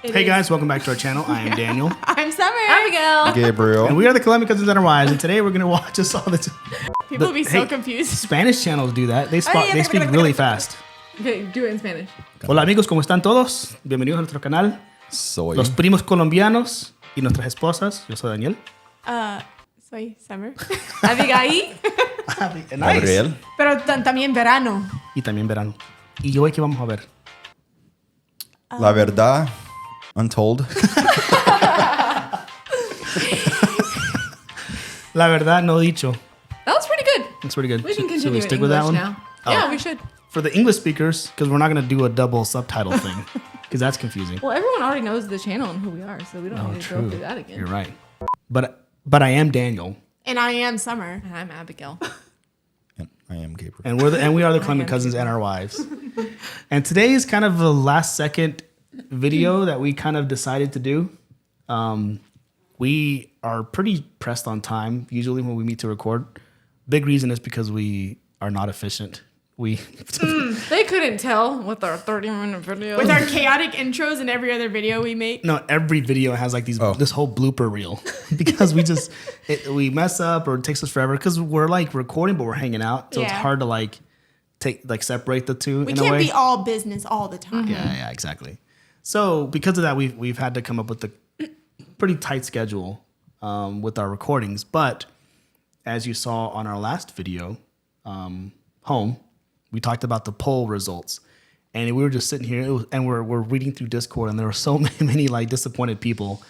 Hey guys, welcome back to our channel. I am Daniel. I'm Summer. Abigail. Gabriel. And we are the Colombian Cousins and our wives. And today we're going to watch us all the People will be so confused. Spanish channels do that. They speak really fast. Okay, do it in Spanish. Hola amigos, ¿cómo están todos? Bienvenidos a nuestro canal. Soy. Los primos colombianos y nuestras esposas. Yo soy Daniel. Soy Summer. Abigail. Nice. Gabriel. Pero también verano. Y también verano. ¿Y hoy qué vamos a ver? La verdad. Untold. La verdad no dicho. That was pretty good. That's pretty good. We can Should continue we in stick with that English one? now. Oh. Yeah, we should. For the English speakers, because we're not going to do a double subtitle thing. Because that's confusing. Well, everyone already knows the channel and who we are, so we don't need to go through that again. You're right. But I am Daniel. And I am Summer. And I'm Abigail. And I am Gabriel. And we are the Colombian Cousins and our wives. And today is kind of the last second video that we kind of decided to do. We are pretty pressed on time usually when we meet to record. Big reason is because we are not efficient. They couldn't tell with our 30-minute video. With our chaotic intros and every other video we make. No, every video has like this whole blooper reel because we mess up or it takes us forever because we're like recording but we're hanging out, so it's hard to separate the two. We in a way. can't be all business all the time. Yeah, exactly. So because of that, we've had to come up with a pretty tight schedule with our recordings. But as you saw on our last video, home, we talked about the poll results, and we were just sitting here and we're reading through Discord, and there were so many like disappointed people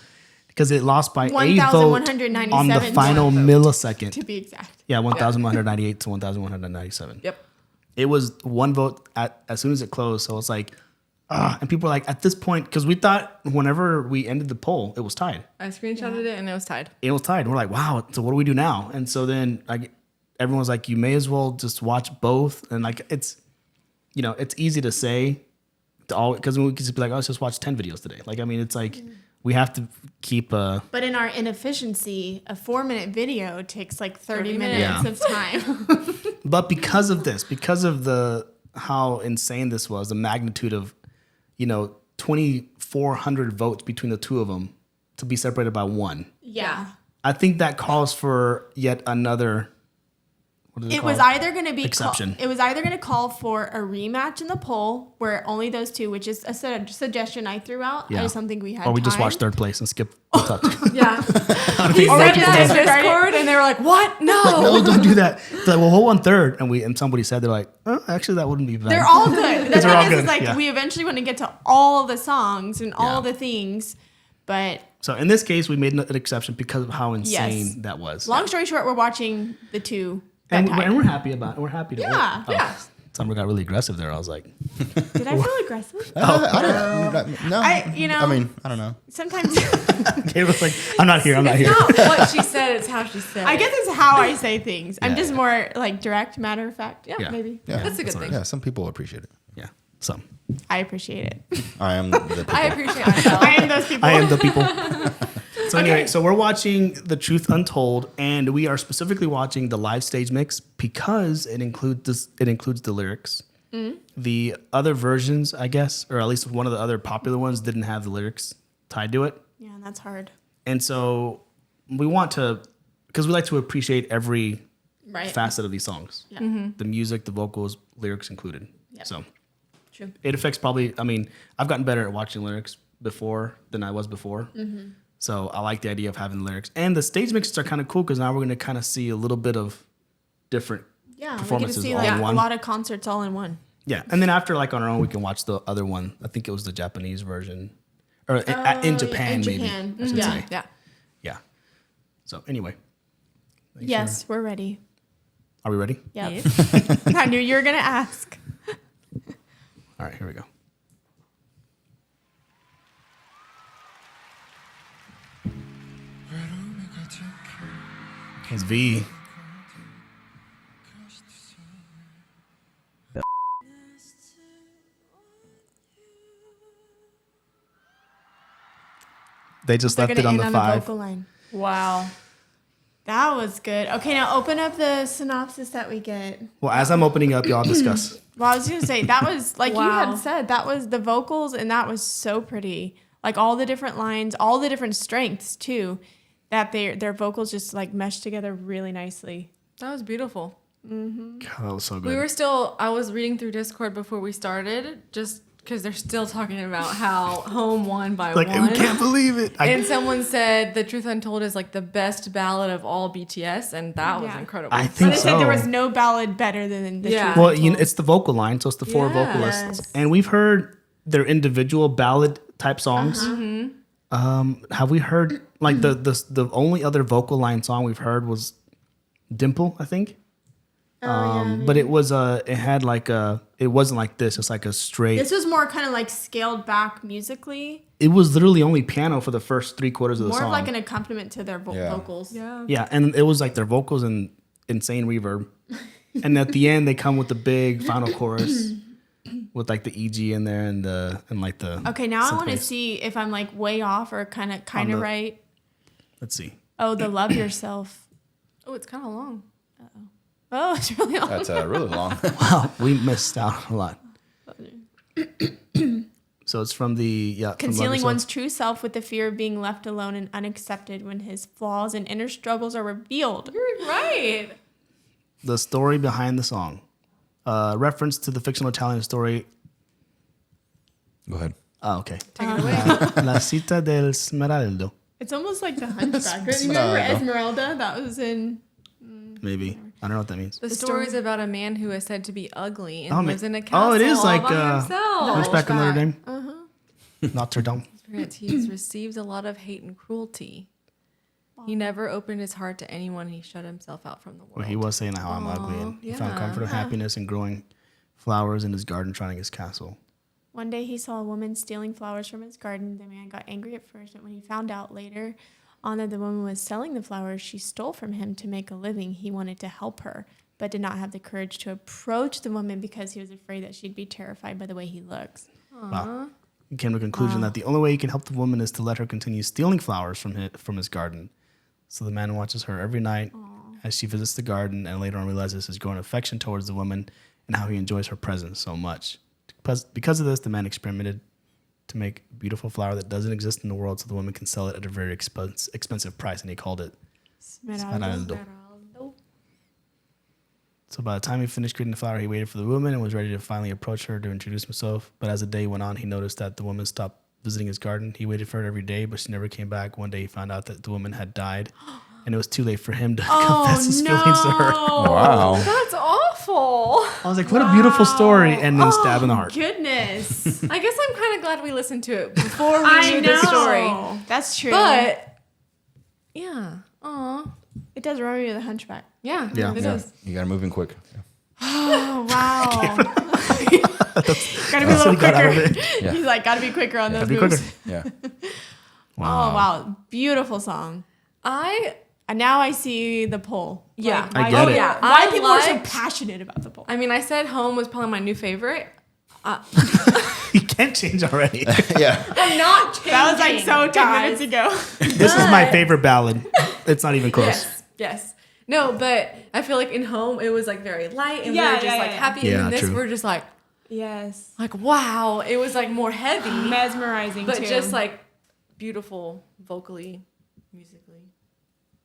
because it lost by a vote on the final millisecond. To be exact. Yeah, 1,198 to 1,197. Yep. It was one vote as soon as it closed, so it's like. And people were like, at this point, because we thought whenever we ended the poll, it was tied. I screenshotted it and it was tied. It was tied. We're like, wow, so what do we do now? And so then everyone was like, you may as well just watch both. And like, it's easy to say because we could just be like, oh, let's just watch 10 videos today. Like, I mean, it's like we have to keep But in our inefficiency, a 4-minute video takes like 30 minutes of time. But because of this, because of how insane this was, the magnitude of 2,400 votes between the two of them to be separated by one. Yeah. I think that calls for yet another. It was either going to be exception. It was either going to call for a rematch in the poll where only those two, which is a suggestion I threw out. Yeah. I just don't think we had. Or we time. just watched third place and skip the top two. Yeah. He said that in Discord, and they were like, "What? No, no, don't do that." They're like, well, who won third? And somebody said they're like, oh, actually, that wouldn't be bad. They're all good. The They're all thing is, good. like we eventually want to get to all the songs and all the things, but. So in this case, we made an exception because of how insane that was. Long story short, we're watching the two. And we're happy about it. We're happy to. Yeah. Summer got really aggressive there. I was like, did I feel aggressive? I don't know. I don't know. Sometimes. Gabe was like, I'm not here. I'm not here. It's not what she said, it's how she said it. I guess it's how I say things. I'm just yeah. more like direct, matter of fact. Yeah. Maybe. Yeah. That's a good thing. Yeah, some people appreciate it. Yeah, some. I appreciate it. I am the people. I appreciate myself. I am those people. I am the people. So anyway, so we're watching The Truth Untold, and we are specifically watching the live stage mix because it includes the lyrics. Mm-hmm. The other versions, I guess, or at least one of the other popular ones, didn't have the lyrics tied to it. Yeah, that's hard. And so we want to, because we like to appreciate every facet of these songs. Yeah. Mm-hmm. The music, the vocals, lyrics included. Yep. So true. It affects probably, I mean, I've gotten better at watching lyrics before than I was before. Mm-hmm. So I like the idea of having lyrics. And the stage mixes are kind of cool because now we're going to kind of see a little bit of different performances we get to see all in one. a lot of concerts all in one. Yeah. And then after, like on our own, we can watch the other one. I think it was the Japanese version. Or in Japan, maybe. I should say. Yeah. So anyway. Yes, we're ready. Are we ready? Yep. I knew you were going to ask. All right, here we go. It's V. They just left it on the 5. Vocal line. Wow. That was good. Okay, now open up the synopsis that we get. Well, as I'm opening up, y'all discuss. Well, I was going to say, that was, like you had said, that was the vocals, and that was so pretty. Like all the different lines, all the different strengths too, that their vocals just like mesh together really nicely. That was beautiful. God, that was so good. I was reading through Discord before we started, just because they're still talking about how Home won by like, one. I can't believe it. And someone said the Truth Untold is like the best ballad of all BTS, and that was incredible. I But think they so. said there was no ballad better than the Truth Well, Untold. it's the vocal line, so it's the four vocalists, and we've heard their individual ballad type songs. Have we heard like the only other vocal line song we've heard was Dimple, I think. But it was it had like it wasn't like this. It's like a straight. This was more kind of like scaled back musically. It was literally only piano for the first 3/4 of the More song. of like an accompaniment to their vocals. Yeah. Yeah, and it was like their vocals and insane reverb. And at the end, they come with the big final chorus with like the EG in there and like the. Okay, now I want to synth bass. see if I'm like way off or kind of right. Let's see. Oh, the Love Yourself. Oh, it's kind of long. Oh, it's really long. That's really long. Wow, we missed out a lot. So it's from the from Love Concealing Yourself. one's true self with the fear of being left alone and unaccepted when his flaws and inner struggles are revealed. You're right. The story behind the song. Reference to the fictional Italian story. Go ahead. Oh, okay. Take it away. La Cita del Smeraldo. It's almost like the Hunchback. Remember Esmeralda? That was in... Maybe. I don't know what that means. The story is about a man who is said to be ugly and Oh, lives man. in a castle Oh, it is all like, by himself. Hunchback of Notre Dame. Notre Dame. He's received a lot of hate and cruelty. He never opened his heart to anyone. He shut himself out from the world. Well, he was saying how I'm ugly, and he found yeah. comfort and happiness in growing flowers in his garden, trying his castle. One day he saw a woman stealing flowers from his garden. The man got angry at first, but when he found out later on that the woman was selling the flowers she stole from him to make a living, he wanted to help her, but did not have the courage to approach the woman because he was afraid that she'd be terrified by the way he looks. Wow. He came to the conclusion that the only way he can help the woman is to let her continue stealing flowers from his garden. So the man watches her every night as she visits the garden, and later on realizes his growing affection towards the woman and how he enjoys her presence so much. Because of this, the man experimented to make a beautiful flower that doesn't exist in the world so the woman can sell it at a very expensive price, and he called it Smeraldo. So by the time he finished creating the flower, he waited for the woman and was ready to finally approach her to introduce himself. But as the day went on, he noticed that the woman stopped visiting his garden. He waited for her every day, but she never came back. One day he found out that the woman had died, and it was too late for him to confess his feelings to her. Wow. That's awful. I was like, what a beautiful story, and then stab in the heart. Goodness. I guess I'm kind of glad we listened to it before we knew the story. That's true. But, yeah. Aw. it does remind me of the Hunchback. Yeah. Yeah. It does. You gotta move in quick. Oh, wow. Gotta be a That's little what he got out of quicker. it. Yeah. He's like, gotta be quicker on those Gotta be moves. quicker. Yeah. Wow. Oh, wow. Beautiful song. And now I see the poll. Yeah. Like, I get it. Yeah. Why I people are so liked- passionate about the poll? I mean, I said Home was probably my new favorite. You can't change already. Yeah. I'm not changing. That was like so 10 minutes ago. This is my favorite ballad. It's not even close. Yes. Yes. No, but I feel like in Home it was like very light and we Yeah, were just yeah, like yeah. happy. Yeah, and in this true. we're just like Yes. wow. It was like more heavy, Mesmerizing, but too. just like beautiful vocally, musically,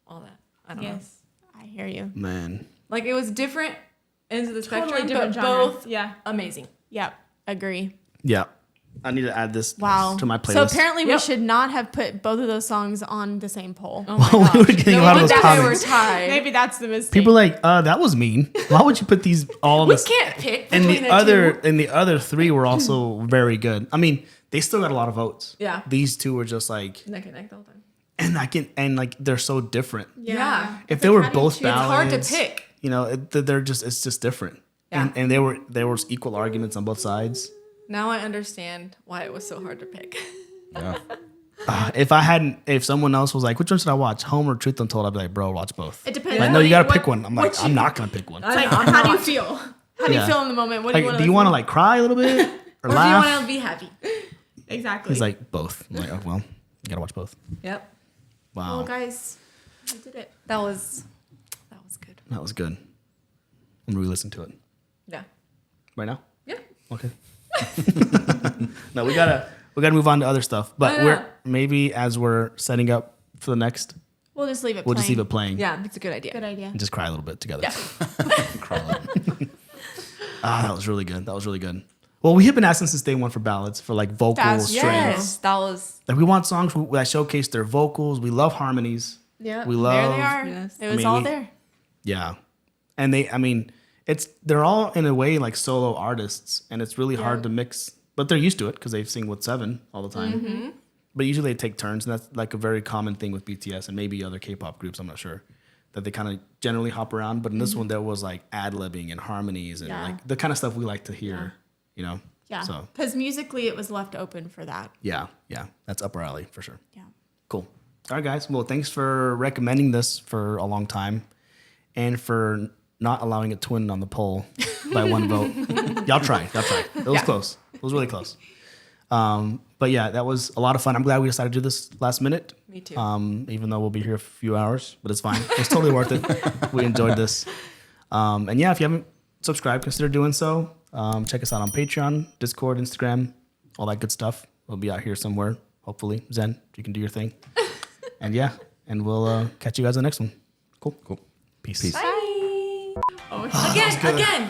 all that. I don't know. Yes. I hear you. Man. Like it was different ends of the Totally spectrum, different but genre. both Yeah. amazing. Yep. Agree. Yeah. I need to add this Wow. to my playlist. So apparently we Yep. should not have put both of those songs on the same poll. Oh my We gosh. were getting a No, lot of but those that way comments. We're tied. Maybe that's the mistake. People are like, that was mean. Why would you put these all in we this? can't pick And between the other three were also very good. I mean, they still got a lot of votes. Yeah. These two were just like, neck and neck the whole time. and like they're so different. Yeah. If they were how do you both choose? ballads, It's hard to pick. You know, it's just different. Yeah. And there was equal arguments on both sides. Now I understand why it was so hard to pick. Yeah. If someone else was like, which one should I watch, Home or Truth Untold, I'd be like, bro, watch both. It depends. Like, no, you gotta pick one. I'm like, I'm not gonna pick one. It's like, how do you feel? How do you Yeah. feel in the moment? What do you Like, want do you want to like cry a little bit or Or do you laugh? want to be happy? Exactly. He's like, both. I'm like, oh well, you gotta watch both. Yep. Wow, well, guys, we did it. That was good. that was good. I'm gonna re-listen to it Yeah. right now. Yep. Okay. No, we gotta We got to move on to other stuff. But Yeah. we're maybe as we're setting up for the next, We'll just leave it we'll playing. just leave it playing Yeah, it's a good idea. Good idea. and just cry a little bit together. Cry. That was really good. That was really good. Well, we have been asking since day one for ballads, for like vocal That's- strings. Yes, that was. Like we want songs that showcase their vocals. We love harmonies. Yeah. We There love. they are. Yes. It was I mean, all we- there. Yeah. And they're all in a way like solo artists, and it's really hard to mix, but they're used to it because they sing with Seven all the time. Mm-hmm. But usually they take turns, and that's like a very common thing with BTS and maybe other K-pop groups, I'm not sure, that they kind of generally hop around. But in this one, there was like ad-libbing and harmonies and Yeah. like the kind of stuff we like to hear, you know? Yeah. So, Because musically, it was left open for that. yeah, that's up our alley for sure. Yeah. Cool. All right, guys. Well, thanks for recommending this for a long time and for not allowing it to win on the poll by one vote. Y'all tried. It was close. It was really close. But yeah, that was a lot of fun. I'm glad we decided to do this last minute. Me too. Even though we'll be here a few hours, but it's fine. It's totally worth it. We enjoyed this. And yeah, if you haven't subscribed, consider doing so. Check us out on Patreon, Discord, Instagram, all that good stuff. We'll be out here somewhere, hopefully. Zen, you can do your thing. And yeah, and we'll catch you guys on the next one. Cool. Peace. Peace. Bye. Oh, again.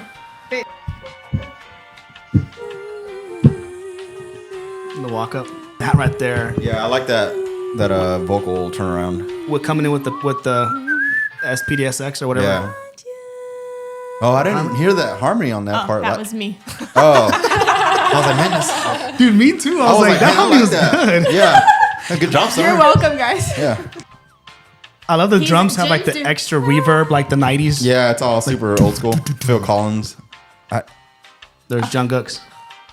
The walk up. That right there. Yeah, I like that vocal turnaround. We're coming in with the SPDSX or whatever. Yeah. Oh, I didn't hear that harmony on that part. That was me. Oh. I was like, man, that's, Dude, me too. I was like, that man, I harmony was that. good. Yeah. Good job, sir. You're welcome, guys. Yeah. I love the He's drums have like the James extra reverb, like the 90s. Yeah, it's all super old school. Phil Collins. There's Jungkook's.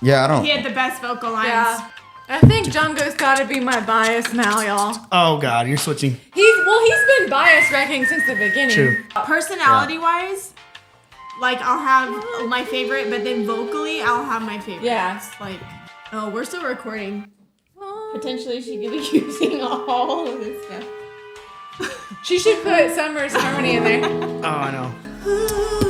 Yeah, I don't. He had the best vocal lines. Yeah. I think Jungkook's got to be my bias now, y'all. Oh God, you're switching. He's been bias wrecking since the beginning. True. Personality wise, like I'll have my favorite, but then vocally I'll have my favorite. Yeah. Like, oh, we're still recording. Potentially she could be using all of this stuff. She should put Summer's harmony in there. Oh, I know.